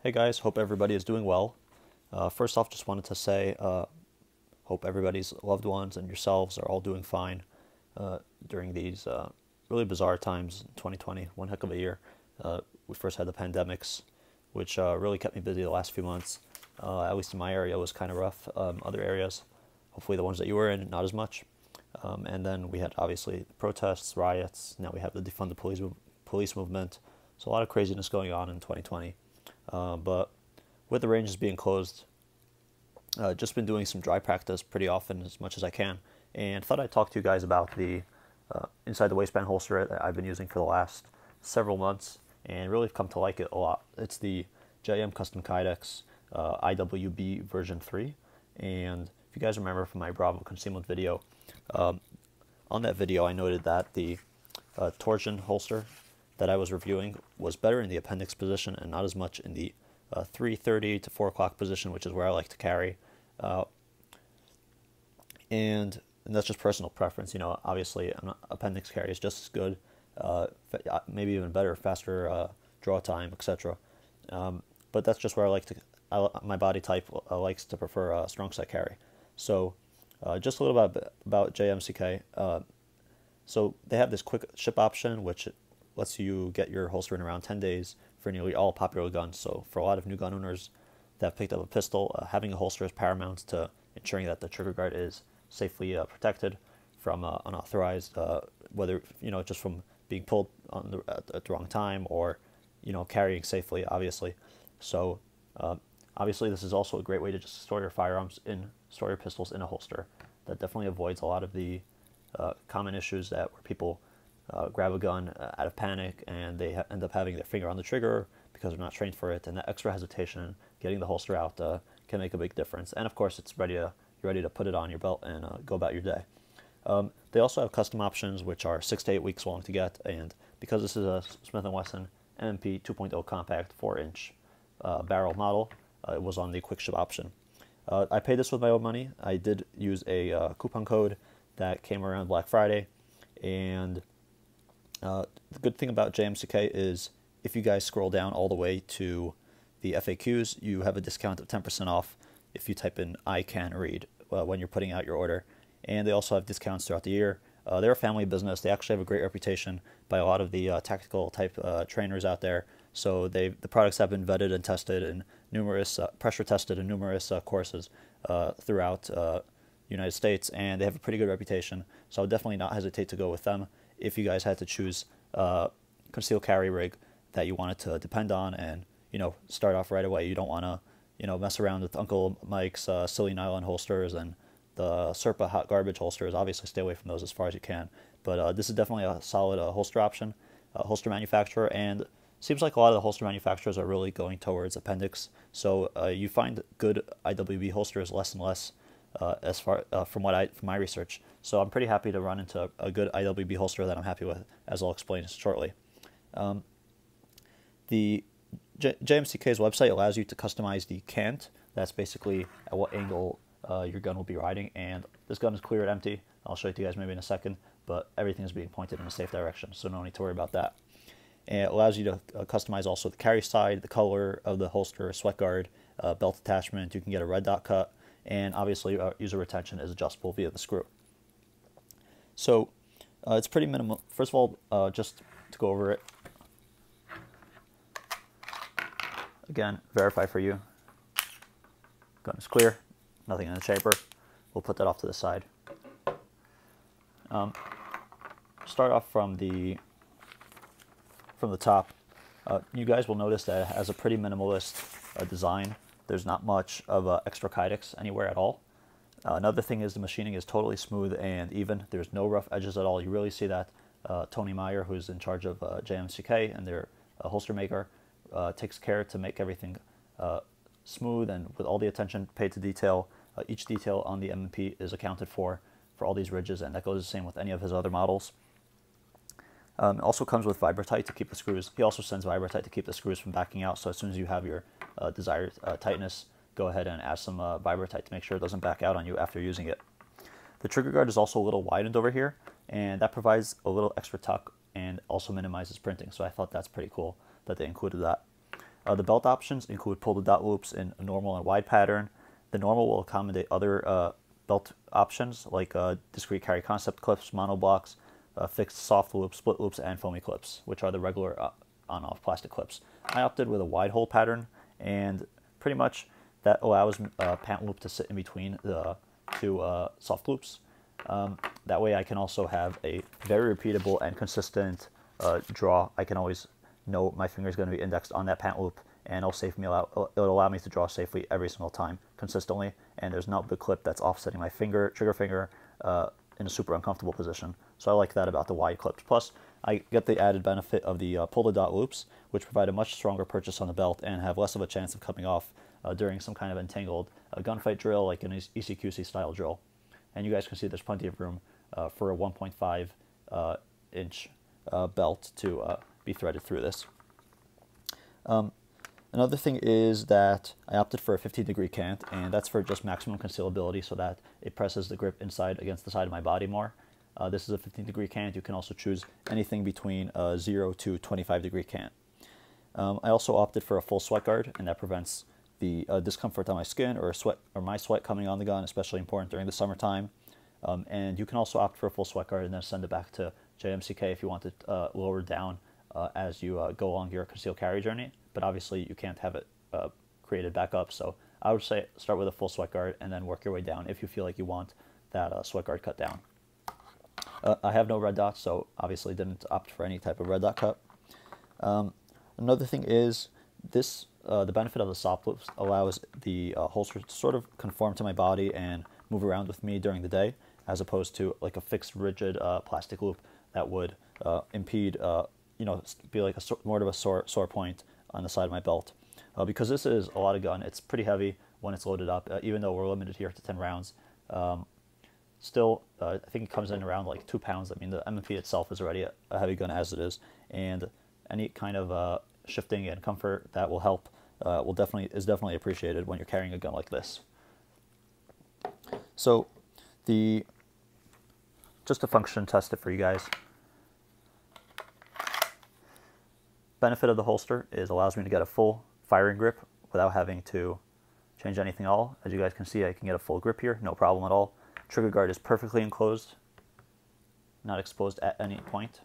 Hey guys, hope everybody is doing well. First off, just wanted to say, hope everybody's loved ones and yourselves are all doing fine during these really bizarre times in 2020, one heck of a year. We first had the pandemics, which really kept me busy the last few months. At least in my area, it was kind of rough. Other areas, hopefully the ones that you were in, not as much. And then we had obviously protests, riots. Now we have the defund the police movement. So a lot of craziness going on in 2020. But with the ranges being closed, just been doing some dry practice pretty often, as much as I can, and thought I'd talk to you guys about the inside the waistband holster that I've been using for the last several months, and really come to like it a lot. It's the JM Custom Kydex IWB version 3, and if you guys remember from my Bravo concealment video, on that video I noted that the torsion holster that I was reviewing was better in the appendix position and not as much in the 3:30 to 4 o'clock position, which is where I like to carry. And that's just personal preference. You know, obviously appendix carry is just as good, maybe even better, faster draw time, etc. But that's just where I like to, my body type likes to prefer strong side carry. So just a little bit about JMCK. So they have this quick ship option, which lets you get your holster in around 10 days for nearly all popular guns. So for a lot of new gun owners that have picked up a pistol, having a holster is paramount to ensuring that the trigger guard is safely protected from unauthorized, whether, you know, just from being pulled on at the wrong time or, you know, carrying safely, obviously. So obviously this is also a great way to just store your pistols in a holster. That definitely avoids a lot of the common issues that where people grab a gun out of panic and they end up having their finger on the trigger because they're not trained for it, and that extra hesitation getting the holster out can make a big difference. And of course, you're ready to put it on your belt and go about your day. They also have custom options, which are 6 to 8 weeks long to get, and because this is a Smith & Wesson M&P 2.0 compact 4-inch barrel model, it was on the quick ship option. I paid this with my own money. I did use a coupon code that came around Black Friday, and the good thing about JMCK is if you guys scroll down all the way to the FAQs, you have a discount of 10% off if you type in "I can read" when you're putting out your order. And they also have discounts throughout the year. They're a family business. They actually have a great reputation by a lot of the tactical type trainers out there. So the products have been vetted and tested in numerous, pressure tested in numerous courses throughout the United States, and they have a pretty good reputation. So I would definitely not hesitate to go with them if you guys had to choose a concealed carry rig that you wanted to depend on and, you know, start off right away. You don't want to, you know, mess around with Uncle Mike's silly nylon holsters and the Serpa hot garbage holsters. Obviously stay away from those as far as you can. But this is definitely a solid holster option, holster manufacturer, and seems like a lot of the holster manufacturers are really going towards appendix. So you find good IWB holsters less and less as far from my research. So I'm pretty happy to run into a good IWB holster that I'm happy with, as I'll explain shortly. The JMCK's website allows you to customize the cant. That's basically at what angle your gun will be riding, and this gun is cleared empty. I'll show it to you guys maybe in a second, but everything is being pointed in a safe direction, so no need to worry about that. And it allows you to customize also the carry side, the color of the holster, sweat guard, belt attachment. You can get a red dot cut, and obviously user retention is adjustable via the screw. So it's pretty minimal. First of all, just to go over it, again, verify for you. Gun is clear, nothing in the chamber. We'll put that off to the side. Start off from the top. You guys will notice that it has a pretty minimalist design. There's not much of extra Kydex anywhere at all. Another thing is the machining is totally smooth and even. There's no rough edges at all. You really see that Tony Meyer, who's in charge of JMCK and their holster maker, takes care to make everything smooth and with all the attention paid to detail. Each detail on the M&P is accounted for all these ridges, and that goes the same with any of his other models. It also comes with Vibratite to keep the screws. He also sends Vibratite to keep the screws from backing out, so as soon as you have your desired tightness, go ahead and add some Vibratite to make sure it doesn't back out on you after using it. The trigger guard is also a little widened over here, and that provides a little extra tuck and also minimizes printing, so I thought that's pretty cool that they included that. The belt options include pull the dot loops in a normal and wide pattern. The normal will accommodate other belt options like discrete carry concept clips, monoblocks, fixed soft loops, split loops, and foamy clips, which are the regular on-off plastic clips. I opted with a wide hole pattern, and pretty much that allows pant loop to sit in between the two soft loops. That way I can also have a very repeatable and consistent draw. I can always know my finger is going to be indexed on that pant loop, and it'll allow me to draw safely every single time consistently, and there's not the clip that's offsetting my finger, trigger finger, in a super uncomfortable position. So I like that about the wide clips. Plus, I get the added benefit of the pull the dot loops, which provide a much stronger purchase on the belt and have less of a chance of coming off during some kind of entangled gunfight drill, like an ECQC style drill. And you guys can see there's plenty of room for a 1.5 inch belt to be threaded through this. Another thing is that I opted for a 15-degree cant, and that's for just maximum concealability so that it presses the grip inside against the side of my body more. This is a 15-degree cant. You can also choose anything between 0 to 25-degree cant. I also opted for a full sweat guard, and that prevents the discomfort on my skin or my sweat coming on the gun, especially important during the summertime. And you can also opt for a full sweat guard and then send it back to JMCK if you want it lowered down as you go along your concealed carry journey. But obviously you can't have it created back up, so I would say start with a full sweat guard and then work your way down if you feel like you want that sweat guard cut down. I have no red dots, so obviously didn't opt for any type of red dot cut. Another thing is this, the benefit of the soft loops allows the holster to sort of conform to my body and move around with me during the day, as opposed to like a fixed rigid plastic loop that would impede, be like more of a sore point on the side of my belt. Because this is a lot of gun, it's pretty heavy when it's loaded up, even though we're limited here to 10 rounds. Still, I think it comes in around like 2 pounds. I mean, the M&P itself is already a heavy gun as it is, and any kind of shifting and comfort that will help is definitely appreciated when you're carrying a gun like this. So, just to function test it for you guys. Benefit of the holster is allows me to get a full firing grip without having to change anything at all. As you guys can see, I can get a full grip here, no problem at all. Trigger guard is perfectly enclosed, not exposed at any point.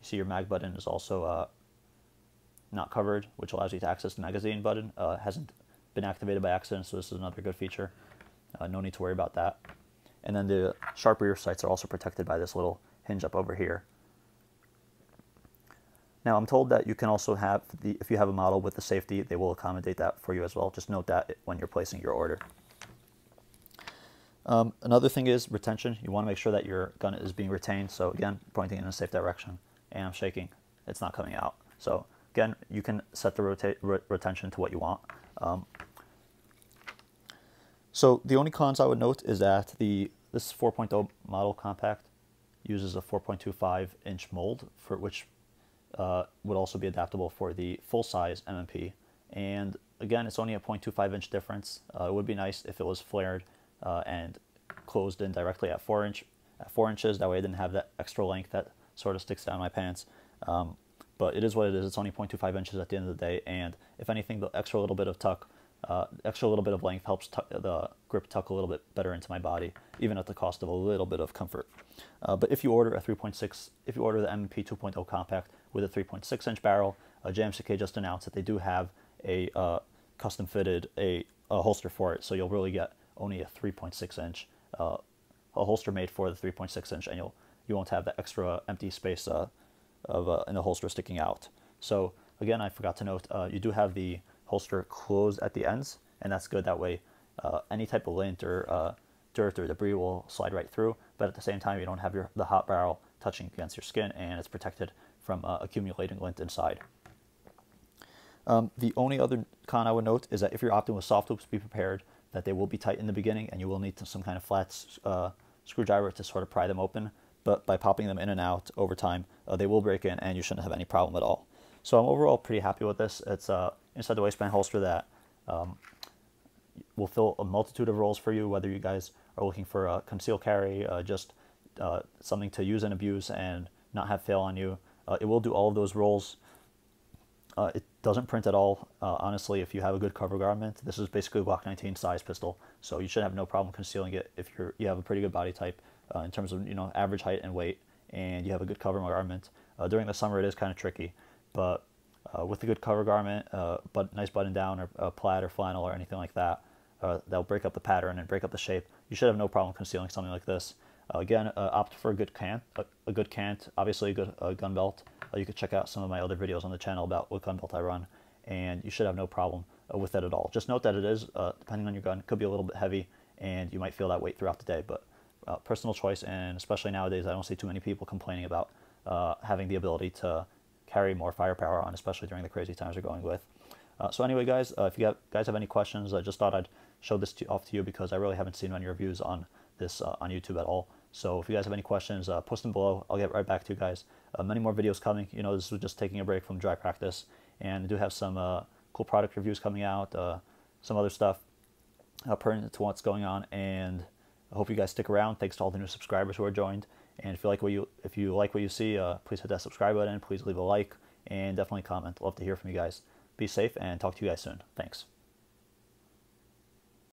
You see your mag button is also not covered, which allows you to access the magazine button. Hasn't been activated by accident, so this is another good feature. No need to worry about that. And then the sharp rear sights are also protected by this little hinge up over here. Now I'm told that you can also have, if you have a model with the safety, they will accommodate that for you as well. Just note that when you're placing your order. Another thing is retention. You want to make sure that your gun is being retained. So again, pointing in a safe direction, and I'm shaking, it's not coming out. So again, you can set the retention to what you want. So the only cons I would note is that this 4.0 model compact uses a 4.25 inch mold, for which would also be adaptable for the full-size M&P. And again, it's only a 0.25 inch difference. It would be nice if it was flared and closed in directly at 4 inches. That way I didn't have that extra length that sort of sticks down my pants. But it is what it is. It's only 0.25 inches at the end of the day, and if anything, the extra little bit of length helps the grip tuck a little bit better into my body, even at the cost of a little bit of comfort. But if you order the M&P 2.0 compact with a 3.6 inch barrel, JMCK just announced that they do have a custom fitted a holster for it, so you'll really get only a 3.6 inch, a holster made for the 3.6 inch, and you won't have that extra empty space in the holster sticking out. So again, I forgot to note, you do have the holster closed at the ends, and that's good. That way any type of lint or dirt or debris will slide right through, but at the same time you don't have the hot barrel touching against your skin, and it's protected from accumulating lint inside. The only other con I would note is that if you're opting with soft loops, be prepared that they will be tight in the beginning, and you will need some kind of flat screwdriver to sort of pry them open, but by popping them in and out over time, they will break in, and you shouldn't have any problem at all. So I'm overall pretty happy with this. It's inside the waistband holster that will fill a multitude of roles for you, whether you guys are looking for a concealed carry, just something to use and abuse and not have fail on you. It will do all of those roles. It doesn't print at all. Honestly, if you have a good cover garment, this is basically a Glock 19 size pistol, so you should have no problem concealing it if you have a pretty good body type in terms of average height and weight, and you have a good cover garment. During the summer, it is kind of tricky, but with a good cover garment, but nice button down or plaid or flannel or anything like that, that'll break up the pattern and break up the shape. You should have no problem concealing something like this. Again, opt for a good cant, obviously a good gun belt. You could check out some of my other videos on the channel about what gun belt I run, and you should have no problem with that at all. Just note that it is, depending on your gun, could be a little bit heavy, and you might feel that weight throughout the day, but personal choice, and especially nowadays, I don't see too many people complaining about having the ability to carry more firepower on, especially during the crazy times we're going with. So anyway, guys, if you guys have any questions, I just thought I'd show this off to you because I really haven't seen many reviews on this on YouTube at all. So if you guys have any questions, post them below. I'll get right back to you guys. Many more videos coming. This was just taking a break from dry practice, and I do have some cool product reviews coming out, some other stuff pertinent to what's going on, and I hope you guys stick around. Thanks to all the new subscribers who are joined. And if you like what you see, please hit that subscribe button. Please leave a like and definitely comment. Love to hear from you guys. Be safe and talk to you guys soon. Thanks.